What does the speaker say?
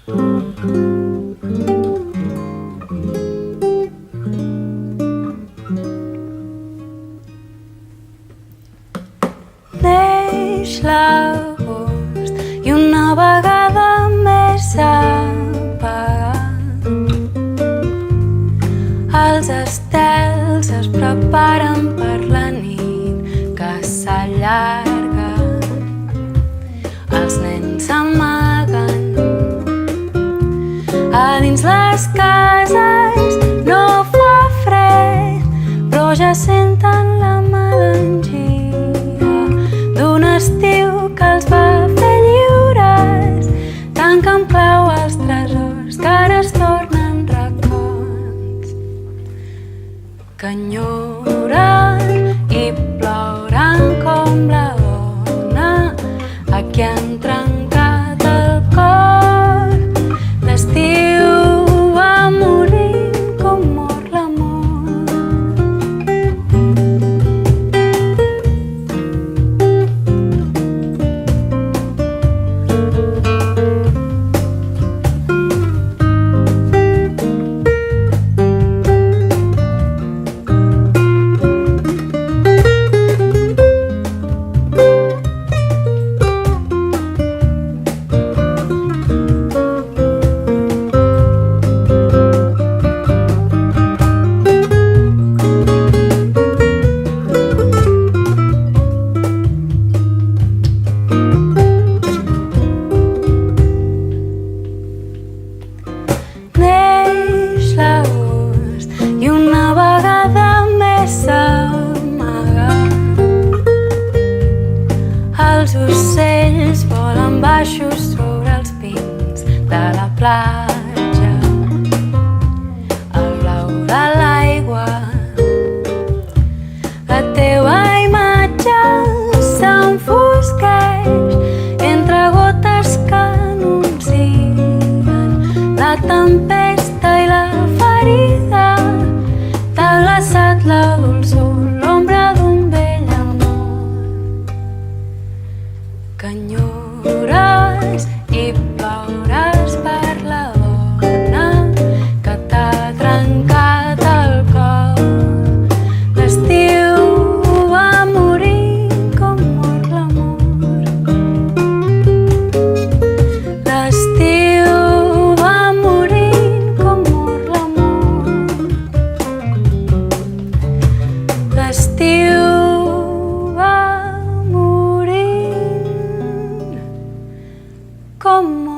Neix l'agost i una vegada més s'ha apagat. Els estels es preparen per la nit que s'allarga. Els nens s'amaguen a dins les cases, no fa fred, però ja senten la melangia d'un estiu que els va fer lliures. Tanquen clau els tresors que ara es tornen racons, que enyoren i plouen com la dona a qui han trencat el cor. L'estiu va morint com mor l'amor. Neix l'agost i una vegada més s'amaga. Els ocells volen baixos sobre els pins de la platja. El blau de l'aigua, la teua imatge s'enfosqueix entre gotes que anuncien la tempesta i la ferida. T'ha glaçat la dolçor, l'ombra d'un vell amor, que enyores i plouràs per la dona que t'ha trencat el cor. L'estiu va morint com mor l'amor. L'estiu va morint com mor l'amor. L'estiu va morint com mor